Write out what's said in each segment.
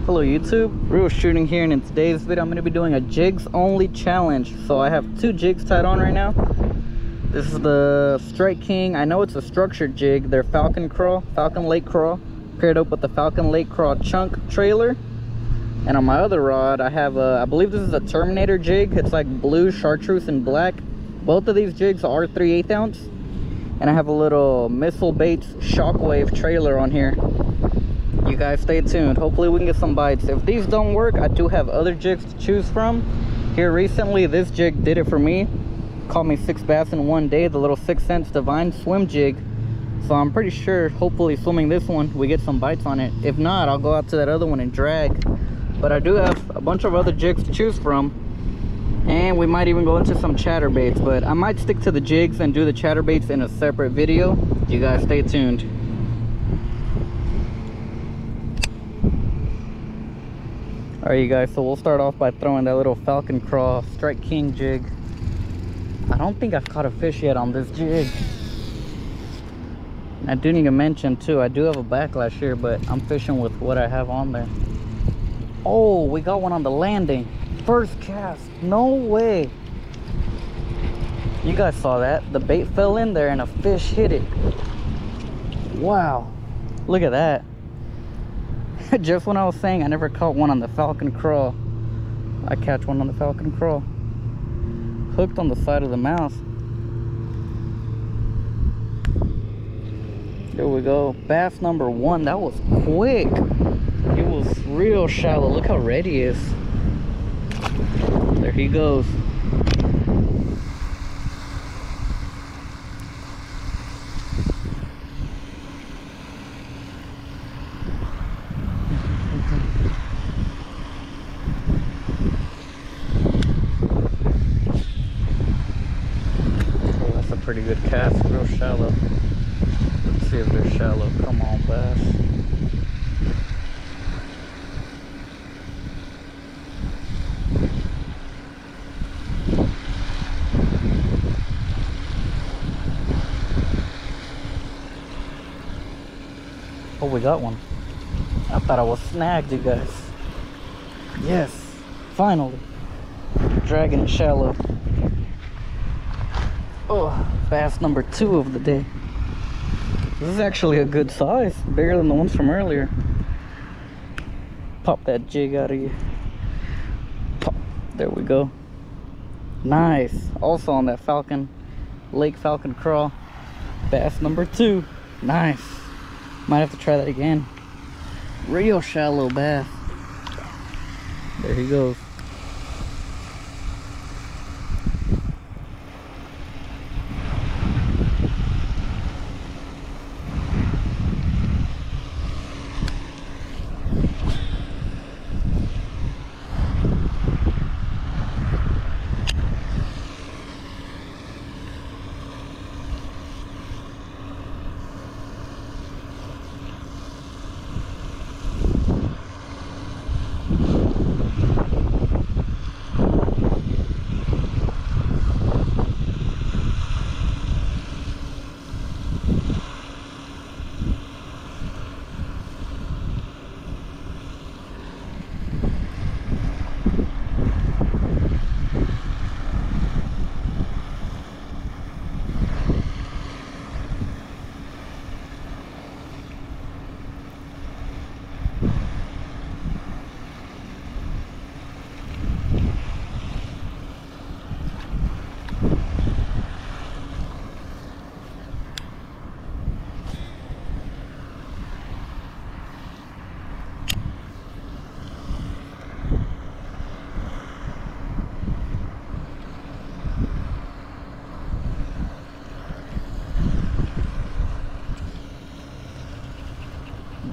Hello YouTube, Real Shooting here, and in today's video I'm going to be doing a jigs only challenge. So I have two jigs tied on right now. This is the Strike King. I know it's a structured jig. They're Falcon Lake Craw, paired up with the Falcon Lake Craw chunk trailer. And on my other rod I have a, I believe this is a Terminator jig. It's like blue, chartreuse, and black. Both of these jigs are 3/8 ounce. And I have a little Missile Baits Shockwave trailer on here. You guys stay tuned. Hopefully we can get some bites. If these don't work, I do have other jigs to choose from. Here recently, this jig did it for me. Caught me 6 bass in one day, the little 6 cents Divine swim jig. So I'm pretty sure, hopefully swimming this one, we get some bites on it. If not, I'll go out to that other one and drag. But I do have a bunch of other jigs to choose from. And we might even go into some chatterbaits, but I might stick to the jigs and do the chatterbaits in a separate video. You guys stay tuned. Alright you guys, so we'll start off by throwing that little Falcon Craw Strike King jig. I don't think I've caught a fish yet on this jig. I do need to mention too, I do have a backlash here, but I'm fishing with what I have on there. Oh, we got one on the landing. First cast, no way. You guys saw that. The bait fell in there and a fish hit it. Wow, look at that. Just when I was saying I never caught one on the Falcon Craw, I catch one on the Falcon Craw. Hooked on the side of the mouth. There we go. Bass number 1. That was quick. It was real shallow. Look how red he is. There he goes. Pretty good cast, real shallow. Let's see if they're shallow. Come on, bass. Oh, we got one. I thought I was snagged, you guys. Yes, finally. Dragging it shallow. Oh, bass number 2 of the day. This is actually a good size, bigger than the ones from earlier. Pop that jig out of you. Pop. There we go. Nice. Also on that Falcon Lake Falcon Craw. Bass number 2. Nice. Might have to try that again. Real shallow bass. There he goes.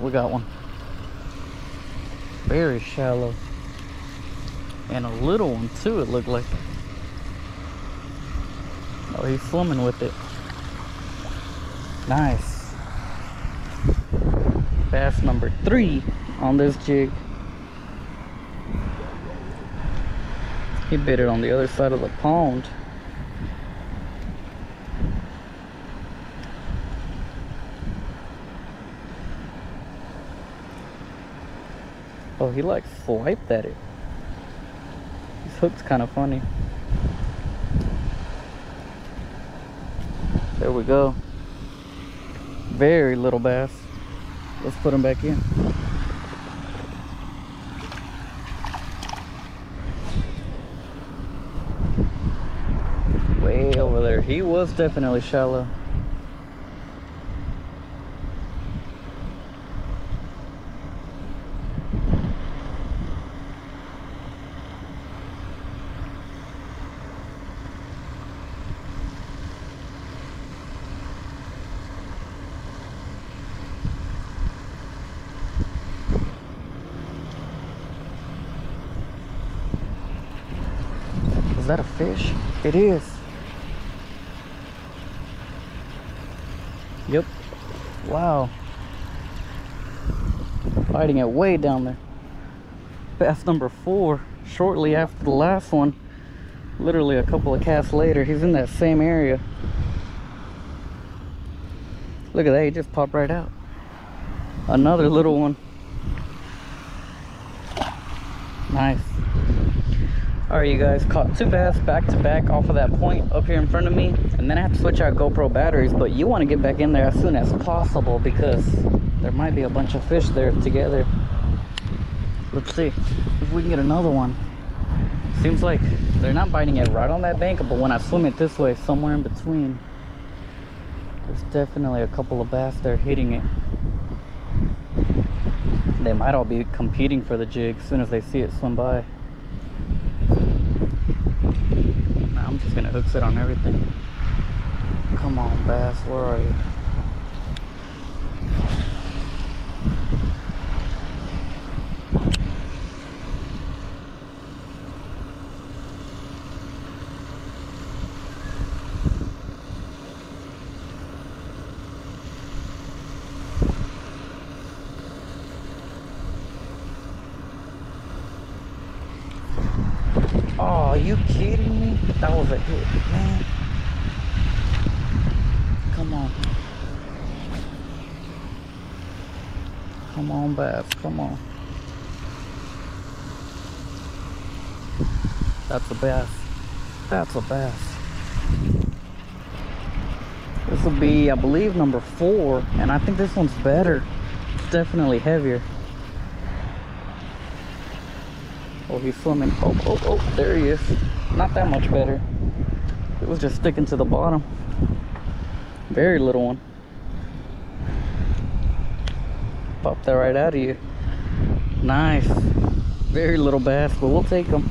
We got one. Very shallow. And a little one too, it looked like. Oh, he's swimming with it. Nice. Bass number 3 on this jig. He bit it on the other side of the pond. Oh, he like swiped at it. This hook's kind of funny. There we go. Very little bass. Let's put him back in. Way over there. He was definitely shallow. Is that a fish? It is. Yep. Wow. Biting it way down there. Bass number 4, shortly after the last one. Literally a couple of casts later, he's in that same area. Look at that, he just popped right out. Another little one. Nice. Alright, you guys, caught 2 bass back to back off of that point up here in front of me, and then I have to switch out GoPro batteries. But you want to get back in there as soon as possible because there might be a bunch of fish there together. Let's see if we can get another one. Seems like they're not biting it right on that bank, but when I swim it this way, somewhere in between, there's definitely a couple of bass there hitting it. They might all be competing for the jig as soon as they see it swim by. I'm just gonna hook sit on everything. Come on, bass, where are you? Oh, are you kidding me? That was a hit, man. Come on. Come on, bass, come on. That's a bass. That's a bass. This will be, I believe, number 4, and I think this one's better. It's definitely heavier. Oh, he's swimming. Oh, there he is. Not that much better. It was just sticking to the bottom. Very little one. Popped that right out of you. Nice. Very little bass, but we'll take them.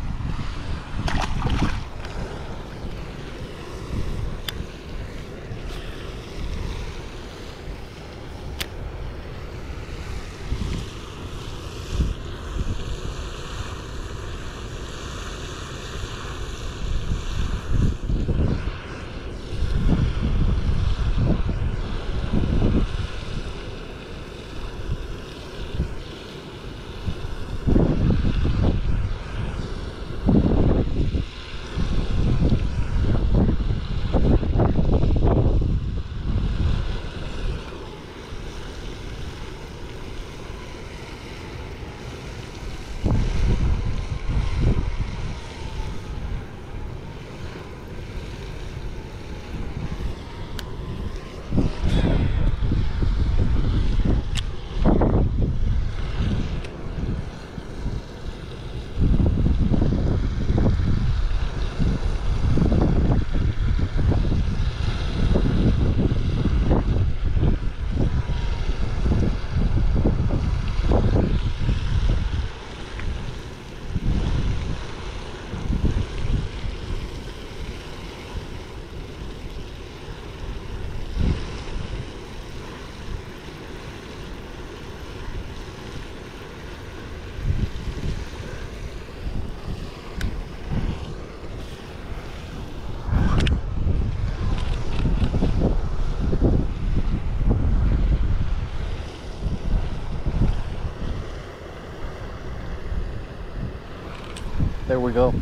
There we go.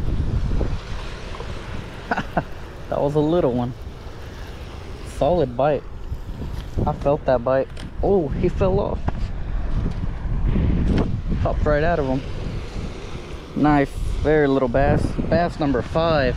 That was a little one. Solid bite. I felt that bite. Oh, he fell off. Popped right out of them. Nice, very little bass. Bass number 5.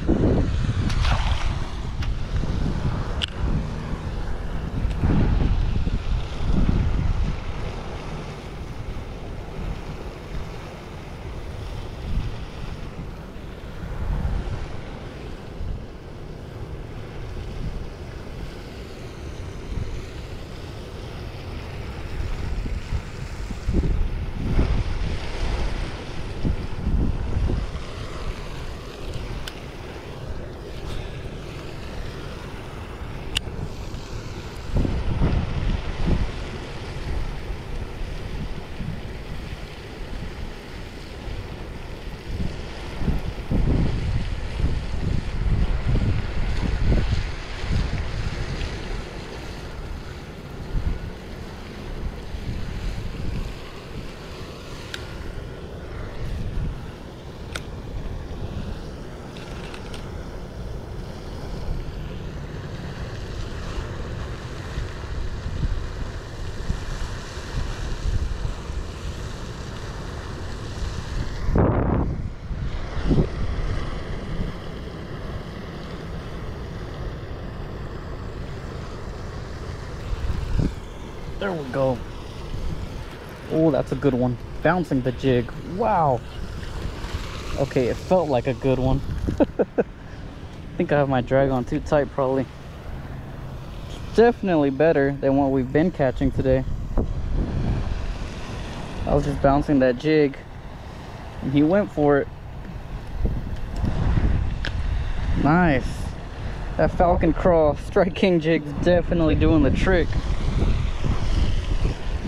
There we go. Oh, that's a good one. Bouncing the jig. Wow. Okay, it felt like a good one. I think I have my drag on too tight probably. It's definitely better than what we've been catching today. I was just bouncing that jig and he went for it. Nice. That Falcon Craw Strike King jig's definitely doing the trick.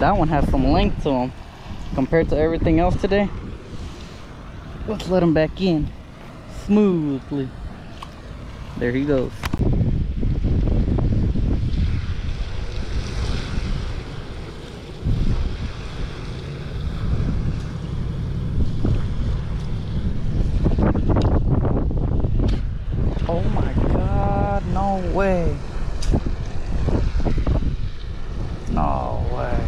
That one has some length to him compared to everything else today. Let's let him back in smoothly. There he goes. Oh my God, no way. No way.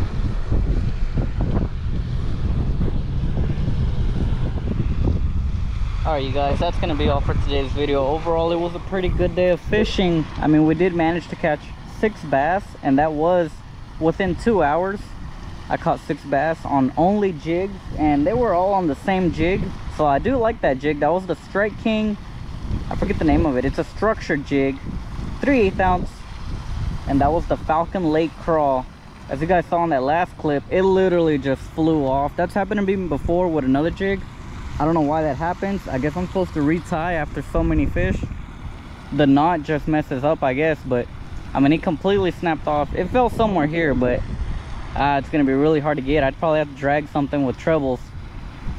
Alright you guys, that's gonna be all for today's video. Overall, it was a pretty good day of fishing. I mean, we did manage to catch 6 bass, and that was within 2 hours. I caught 6 bass on only jigs, and they were all on the same jig. So I do like that jig. That was the Strike King, I forget the name of it. It's a structured jig, 3/8 ounce, and that was the Falcon Lake Craw. As you guys saw in that last clip, it literally just flew off. That's happened to me before with another jig. I don't know why that happens. I guess I'm supposed to retie after so many fish. The knot just messes up, I guess, but I mean, it completely snapped off. It fell somewhere here, but it's gonna be really hard to get. I'd probably have to drag something with trebles,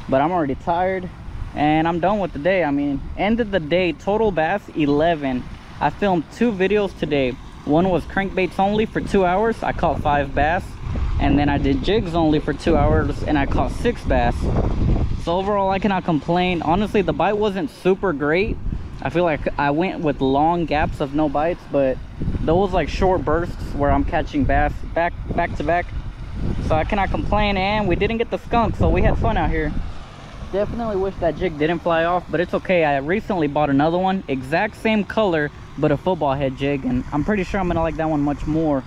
but I'm already tired and I'm done with the day. I mean, ended the day, total bass 11. I filmed 2 videos today. One was crankbaits only for 2 hours. I caught 5 bass, and then I did jigs only for 2 hours and I caught 6 bass. So overall, I cannot complain. Honestly, the bite wasn't super great. I feel like I went with long gaps of no bites, but those like short bursts where I'm catching bass back to back. So I cannot complain, and we didn't get the skunk, so we had fun out here. Definitely wish that jig didn't fly off, but it's okay. I recently bought another one, exact same color, but a football head jig, and I'm pretty sure I'm gonna like that one much more.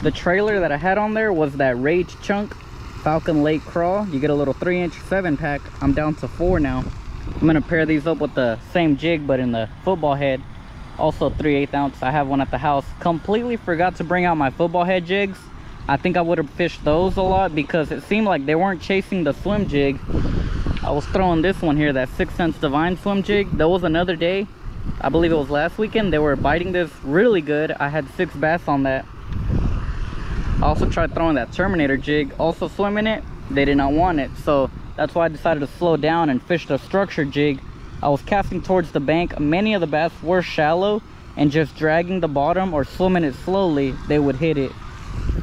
The trailer that I had on there was that Rage Chunk Falcon Lake Craw. You get a little 3-inch 7-pack. I'm down to 4 now. I'm gonna pair these up with the same jig but in the football head, also 3/8 ounce. I have one at the house. Completely forgot to bring out my football head jigs. I think I would have fished those a lot because it seemed like they weren't chasing the swim jig. I was throwing this one here, that 6 Sense Divine swim jig. There was another day, I believe it was last weekend, they were biting this really good. I had 6 bass on that. I also tried throwing that Terminator jig, also swimming it. They did not want it, so that's why I decided to slow down and fish the structured jig. I was casting towards the bank. Many of the bass were shallow, and just dragging the bottom or swimming it slowly, they would hit it.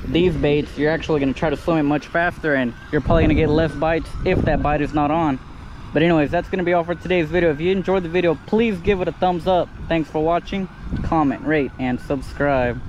These baits, you're actually going to try to swim it much faster, and you're probably going to get less bites if that bite is not on. But anyways, that's going to be all for today's video. If you enjoyed the video, please give it a thumbs up. Thanks for watching. Comment, rate, and subscribe.